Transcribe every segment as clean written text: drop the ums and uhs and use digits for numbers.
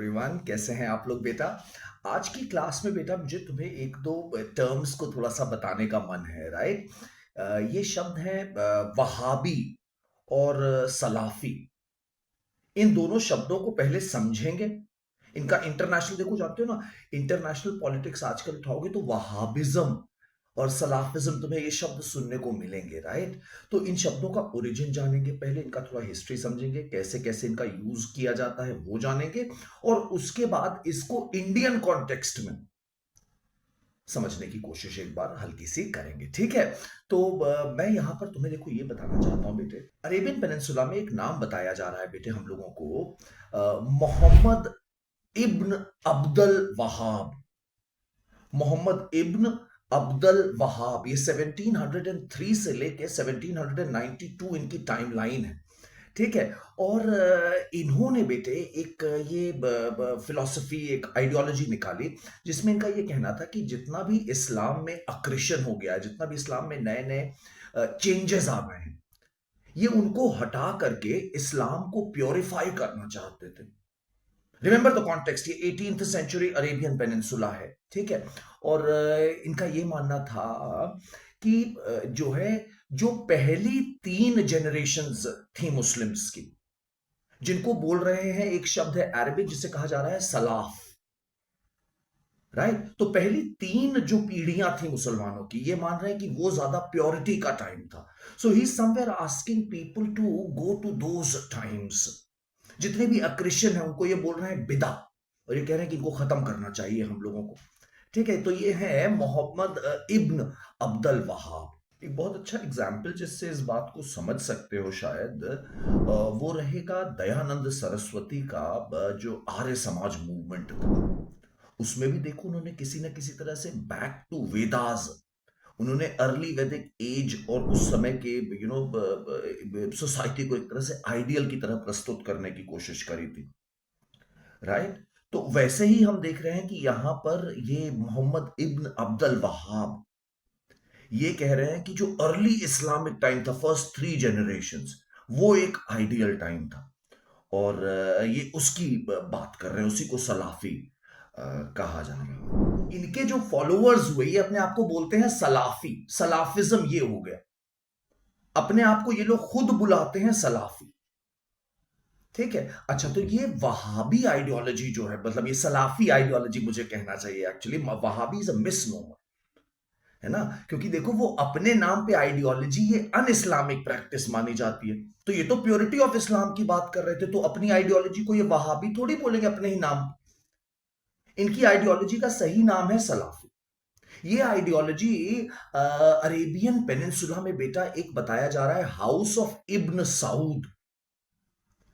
Everyone, कैसे हैं आप लोग बेटा। आज की क्लास में बेटा मुझे तुम्हें एक दो टर्म्स को थोड़ा सा बताने का मन है, राइट। ये शब्द है वहाबी और सलाफी। इन दोनों शब्दों को पहले समझेंगे। इनका इंटरनेशनल देखो, जानते हो ना, इंटरनेशनल पॉलिटिक्स आजकल उठाओगे तो वहाबिज्म और सलाफिज्म तुम्हें ये शब्द सुनने को मिलेंगे, राइट। तो इन शब्दों का ओरिजिन जानेंगे, पहले इनका थोड़ा हिस्ट्री समझेंगे, कैसे कैसे इनका यूज किया जाता है वो जानेंगे, और उसके बाद इसको इंडियन कॉन्टेक्स्ट में समझने की कोशिश एक बार हल्की सी करेंगे, ठीक है। तो मैं यहां पर तुम्हें देखो ये बताना चाहता हूं बेटे, अरेबियन पेनिनसुला में एक नाम बताया जा रहा है बेटे हम लोगों को, मोहम्मद इब्न अब्दुल वहाब। मोहम्मद इब्न अब्दुल वहाब, ये 1703 से लेके 1792 इनकी टाइमलाइन है, ठीक है। और इन्होंने बेटे एक ये फिलॉसफी, एक आइडियोलॉजी निकाली जिसमें इनका ये कहना था कि जितना भी इस्लाम में अक्रेशन हो गया है, जितना भी इस्लाम में नए नए चेंजेस आ गए हैं, ये उनको हटा करके इस्लाम को प्योरीफाई करना चाहते थे। रिमेंबर द कॉन्टेक्स्ट, ये 18th सेंचुरी अरेबियन पेनिनसुला है, ठीक है। और इनका ये मानना था कि जो है, जो पहली 3 जनरेशंस थी मुस्लिम्स की, जिनको बोल रहे हैं, एक शब्द है अरबिक जिसे कहा जा रहा है सलाफ, राइट। तो पहली 3 जो पीढ़ियां थी मुसलमानों की, ये मान रहे हैं कि वो ज्यादा प्योरिटी का टाइम था। So he somewhere asking people to go to those times. जितने भी अक्रिश्चियन है उनको ये बोल रहे हैं बिदा, और ये कह रहे हैं कि इनको खत्म करना चाहिए हम लोगों को, ठीक है। तो ये है मोहम्मद इब्न अब्दुल वहाब। एक बहुत अच्छा एग्जाम्पल जिससे इस बात को समझ सकते हो शायद, वो रहेगा दयानंद सरस्वती का जो आर्य समाज मूवमेंट था। उसमें भी देखो उन्होंने किसी न किसी तरह से बैक टू वेदास, उन्होंने अर्ली वैदिक एज और उस समय के सोसाइटी को एक तरह से आइडियल की तरह प्रस्तुत करने की कोशिश करी थी, राइट। तो वैसे ही हम देख रहे हैं कि यहां पर ये मोहम्मद इब्न अब्दुल वहाब ये कह रहे हैं कि जो अर्ली इस्लामिक टाइम था, फर्स्ट 3 जनरेशंस, वो एक आइडियल टाइम था। और ये उसकी बात कर रहे हैं, उसी को सलाफी कहा जा रहा है। इनके जो फॉलोअर्स हुए ये अपने आप को बोलते हैं सलाफी, सलाफिज्म ये हो गया, अपने आप को ये लोग खुद बुलाते हैं सलाफी, ठीक है। अच्छा, तो ये वहाबी आइडियोलॉजी जो है, मतलब ये सलाफी आइडियोलॉजी मुझे कहना चाहिए, actually Wahhabi is a misnomer, है ना। क्योंकि देखो वो अपने नाम पे आइडियोलॉजी, ये अन इस्लामिक प्रैक्टिस मानी जाती है। तो ये तो प्योरिटी ऑफ इस्लाम की बात कर रहे थे, तो अपनी आइडियोलॉजी को ये वहाबी थोड़ी बोलेंगे अपने ही नाम। इनकी आइडियोलॉजी का सही नाम है सलाफी। ये आइडियोलॉजी अरेबियन पेनिनसुला में बेटा एक बताया जा रहा है house of ibn Saud,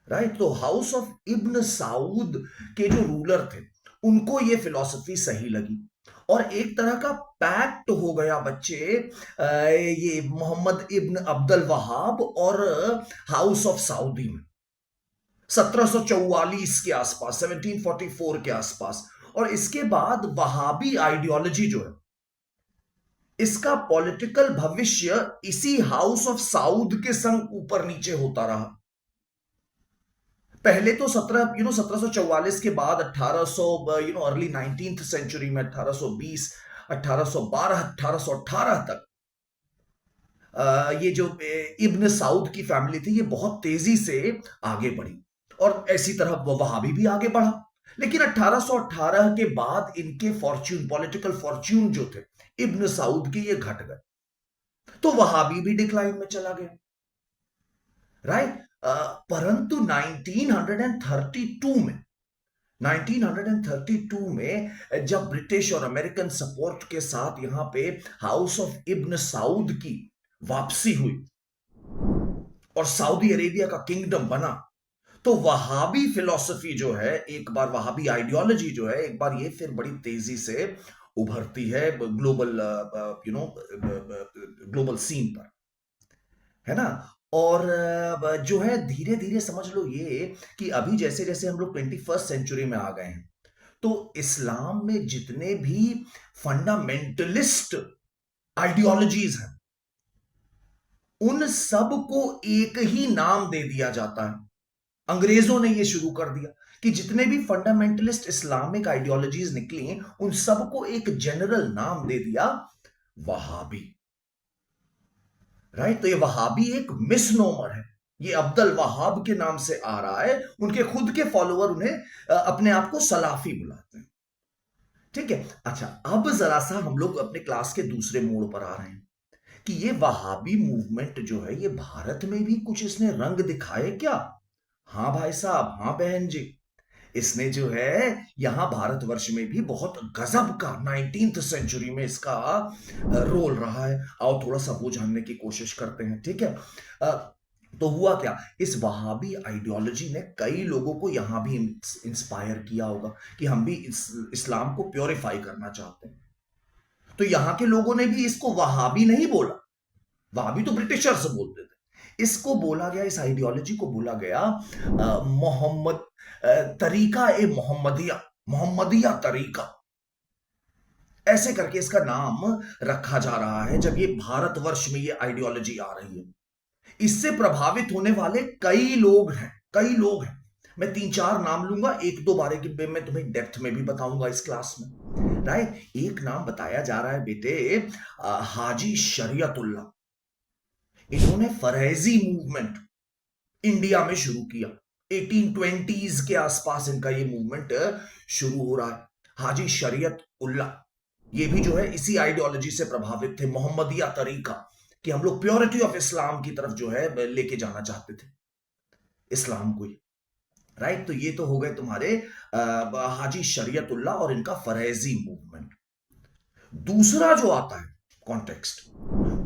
right. तो हाउस ऑफ इब्न साउद के जो रूलर थे उनको ये फिलॉसफी सही लगी, और एक तरह का पैक्ट हो गया बच्चे, ये मोहम्मद इब्न अब्दुल वहाब और हाउस ऑफ सऊदी में 1744 के आसपास, 1744 के आसपास। और इसके बाद वहाबी आइडियोलॉजी जो है, इसका पॉलिटिकल भविष्य इसी हाउस ऑफ साउद के संग ऊपर नीचे होता रहा। पहले तो 1744 के बाद 1800, अर्ली 19th सेंचुरी में 1820, 1812, 1818 तक ये जो इब्न साउद की फैमिली थी, ये बहुत तेजी से आगे बढ़ी, और इसी तरह वहाबी भी आगे बढ़ा। लेकिन 1818 के बाद इनके फॉर्च्यून, पॉलिटिकल फॉर्च्यून जो थे इब्न साउद के, ये घट गए, तो वहाबी भी डिक्लाइन में चला गया, राइट। परंतु 1932 में जब ब्रिटिश और अमेरिकन सपोर्ट के साथ यहां पे हाउस ऑफ इब्न साउद की वापसी हुई और सऊदी अरेबिया का किंगडम बना, तो वहाबी फिलॉसफी जो है, एक बार वहाबी आइडियोलॉजी जो है, एक बार ये फिर बड़ी तेजी से उभरती है ग्लोबल ग्लोबल सीन पर, है ना। और जो है धीरे धीरे समझ लो ये कि अभी जैसे जैसे हम लोग 21st सेंचुरी में आ गए हैं, तो इस्लाम में जितने भी फंडामेंटलिस्ट आइडियोलॉजीज हैं, उन सब को एक ही नाम दे दिया जाता है। अंग्रेजों ने ये शुरू कर दिया कि जितने भी फंडामेंटलिस्ट इस्लामिक आइडियोलॉजीज निकली उन सबको एक जनरल नाम दे दिया, वहाबी। राइट? तो ये वहाबी एक मिसनोमर है, ये अब्दुल वहाब के नाम से आ रहा है। उनके खुद के फॉलोअर उन्हें अपने आप को सलाफी बुलाते हैं। ठीक है, अच्छा, अब जरा सा हम लोग अपने क्लास के दूसरे मोड़ पर आ रहे हैं कि ये वहाबी मूवमेंट जो है ये भारत में भी कुछ इसने रंग दिखाए क्या? हाँ भाई साहब, हाँ बहन जी, इसने जो है यहां भारतवर्ष में भी बहुत गजब का 19th सेंचुरी में इसका रोल रहा है। आओ थोड़ा सा वो जानने की कोशिश करते हैं। ठीक है, तो हुआ क्या, इस वहाबी आइडियोलॉजी ने कई लोगों को यहां भी इंस्पायर किया होगा कि हम भी इस्लाम को प्योरीफाई करना चाहते हैं। तो यहां के लोगों ने भी इसको वहाबी नहीं बोला, वहाबी तो ब्रिटिशर्स बोलते थे, इसको बोला गया, इस आइडियोलॉजी को बोला गया मोहम्मद तरीका ए मोहम्मदिया, मोहम्मदिया तरीका, ऐसे करके इसका नाम रखा जा रहा है जब ये भारतवर्ष में ये आइडियोलॉजी आ रही है। इससे प्रभावित होने वाले कई लोग हैं, कई लोग हैं। मैं 3-4 नाम लूंगा, एक दो बारे के मैं तुम्हें डेप्थ में भी बताऊंगा इस क्लास में। राइट? एक नाम बताया जा रहा है बेटे, हाजी शरीयतुल्लाह। इन्होंने फरैजी मूवमेंट इंडिया में शुरू किया। 1820s के आसपास इनका ये मूवमेंट शुरू हो रहा है। हाजी शरीयत उल्लाह, ये भी जो है इसी आइडियोलॉजी से प्रभावित थे, मोहम्मदिया तरीका, कि हम लोग प्योरिटी ऑफ इस्लाम की तरफ जो है लेके जाना चाहते थे इस्लाम को। राइट? तो ये तो हो गए तुम्हारे हाजी शरीयतुल्लाह और इनका फरैजी मूवमेंट। दूसरा जो आता है कॉन्टेक्स्ट,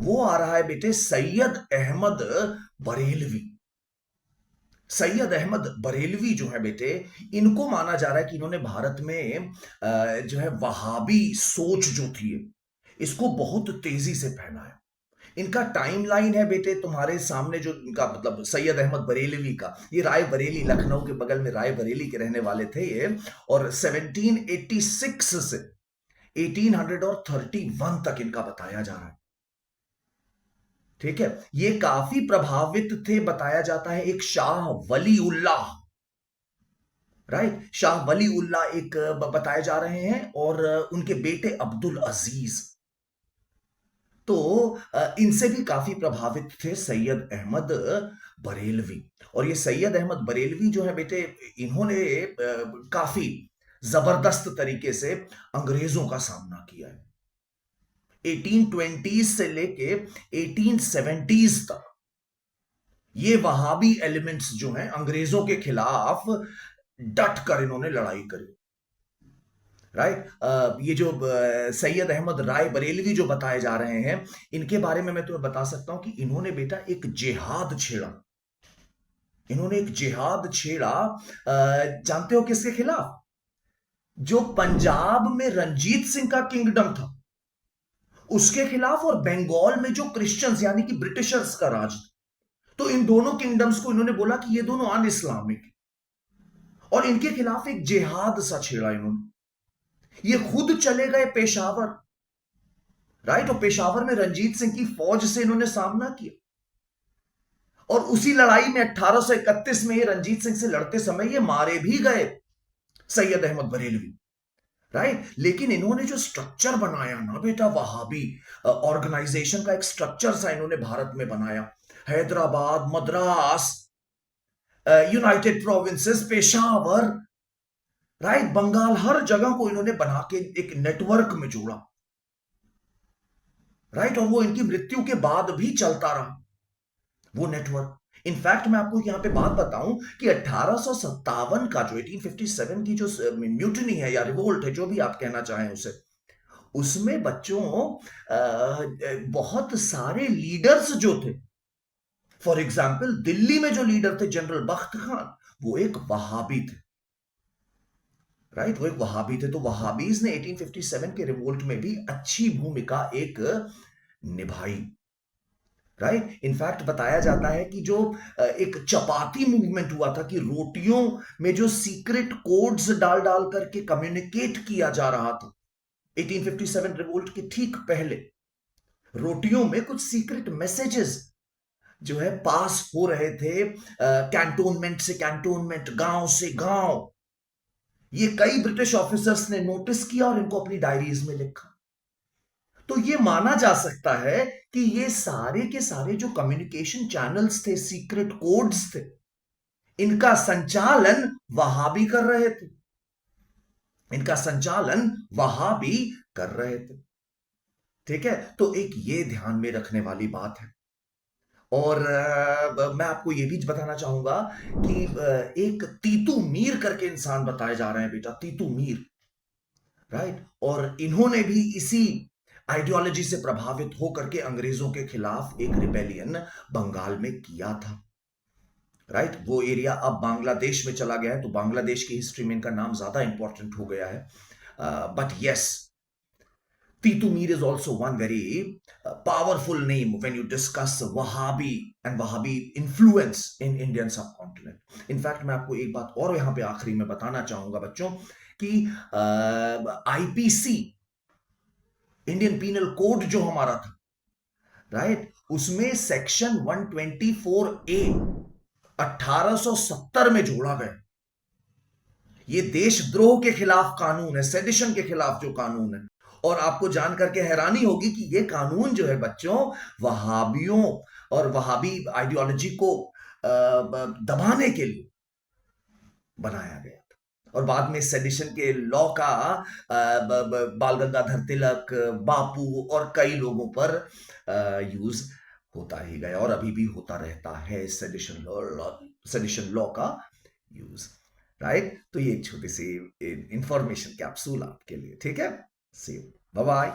वो आ रहा है बेटे सैयद अहमद बरेलवी। सैयद अहमद बरेलवी जो है बेटे, इनको माना जा रहा है कि इन्होंने भारत में जो है वहाबी सोच जो थी इसको बहुत तेजी से फैलाया। इनका टाइमलाइन है बेटे तुम्हारे सामने, जो इनका मतलब सैयद अहमद बरेलवी का, ये राय बरेली, लखनऊ के बगल में राय बरेली के रहने वाले थे ये, और 1786 से 1831 तक इनका बताया जा रहा है। ठीक है, ये काफी प्रभावित थे, बताया जाता है, एक शाह वली उल्लाह, राइट, शाह वली उल्लाह एक बताए जा रहे हैं, और उनके बेटे अब्दुल अजीज। तो इनसे भी काफी प्रभावित थे सैयद अहमद बरेलवी। और ये सैयद अहमद बरेलवी जो है बेटे, इन्होंने काफी जबरदस्त तरीके से अंग्रेजों का सामना किया है। 1820s से लेके 1870s तक ये वहाबी एलिमेंट्स जो हैं अंग्रेजों के खिलाफ डट कर इन्होंने लड़ाई करी। राइट? ये जो सैयद अहमद राय बरेलवी जो बताए जा रहे हैं, इनके बारे में मैं तुम्हें बता सकता हूं कि इन्होंने बेटा एक जिहाद छेड़ा। इन्होंने एक जिहाद छेड़ा, जानते हो किसके खिलाफ? जो पंजाब में रंजीत सिंह का किंगडम था उसके खिलाफ, और बंगाल में जो क्रिश्चियंस यानी कि ब्रिटिशर्स का राज। तो इन दोनों किंगडम्स को इन्होंने बोला कि ये दोनों अन इस्लामिक, और इनके खिलाफ एक जिहाद सा छेड़ा इन्होंने। ये खुद चले गए पेशावर, राइट, और पेशावर में रंजीत सिंह की फौज से इन्होंने सामना किया, और उसी लड़ाई में 1831 में ये रंजीत सिंह से लड़ते समय ये मारे भी गए, सैयद अहमद बरेलवी। राइट? लेकिन इन्होंने जो स्ट्रक्चर बनाया ना बेटा, वहाबी ऑर्गेनाइजेशन का एक स्ट्रक्चर सा इन्होंने भारत में बनाया। Hyderabad, Madras, United Provinces, Peshawar, right, Bengal, हर जगह को इन्होंने बना के एक नेटवर्क में जोड़ा। राइट? और वो इनकी मृत्यु के बाद भी चलता रहा वो नेटवर्क। इनफैक्ट मैं आपको यहां पे बात बताऊं कि 1857 का जो 1857 की जो म्यूटनी है या रिवोल्ट है, जो भी आप कहना चाहें उसे, उसमें बच्चों बहुत सारे लीडर्स जो थे, फॉर एग्जाम्पल दिल्ली में जो लीडर थे जनरल बख्त खान, वो एक वहाबी थे। राइट? वो एक वहाबी थे। तो वहाबीज ने 1857 के रिवोल्ट में भी अच्छी भूमिका एक निभाई। राइट? इनफैक्ट बताया जाता है कि जो एक चपाती मूवमेंट हुआ था, कि रोटियों में जो सीक्रेट कोड्स डाल डाल करके कम्युनिकेट किया जा रहा था 1857 रिवोल्ट के ठीक पहले, रोटियों में कुछ सीक्रेट मैसेजेस जो है पास हो रहे थे कैंटोनमेंट से कैंटोनमेंट, गांव से गांव। ये कई ब्रिटिश ऑफिसर्स ने नोटिस किया और इनको अपनी डायरीज में लिखा। तो ये माना जा सकता है कि ये सारे के सारे जो कम्युनिकेशन चैनल्स थे, सीक्रेट कोड्स थे, इनका संचालन वहाबी कर रहे थे। इनका संचालन वहाबी कर रहे थे। ठीक है, तो एक ये ध्यान में रखने वाली बात है। और मैं आपको ये भी बताना चाहूंगा कि एक तीतू मीर करके इंसान बताए जा रहे हैं बेटा, तीतू मीर, राइट। और इन्होंने भी इसी आइडियोलॉजी से प्रभावित होकर के अंग्रेजों के खिलाफ एक रिबेलियन बंगाल में किया था, राइट। वो एरिया अब बांग्लादेश में चला गया है, तो बांग्लादेश की हिस्ट्री में इनका नाम ज्यादा इंपॉर्टेंट हो गया है। But yes, Titu Mir is also one very powerful name when you discuss Wahhabi and Wahhabi influence in Indian subcontinent. In fact, मैं आपको एक बात और यहाँ पे आखिरी में बताना चाहूंगा बच्चों कि आईपीसी, इंडियन पीनल कोड जो हमारा था, राइट, उसमें सेक्शन 124A 1870 में जोड़ा गया। ये देशद्रोह के खिलाफ कानून है, सेडिशन के खिलाफ जो कानून है। और आपको जान करके हैरानी होगी कि ये कानून जो है बच्चों, वहाबियों और वहाबी आइडियोलॉजी को दबाने के लिए बनाया गया था। और बाद में सेडिशन के लॉ का बाल गंगाधर तिलक, बापू और कई लोगों पर यूज होता ही गया और अभी भी होता रहता है सेडिशन लॉ का यूज, राइट। तो ये एक छोटी सी इंफॉर्मेशन कैप्सूल आपके लिए, ठीक है। सी यू, बाय बाय।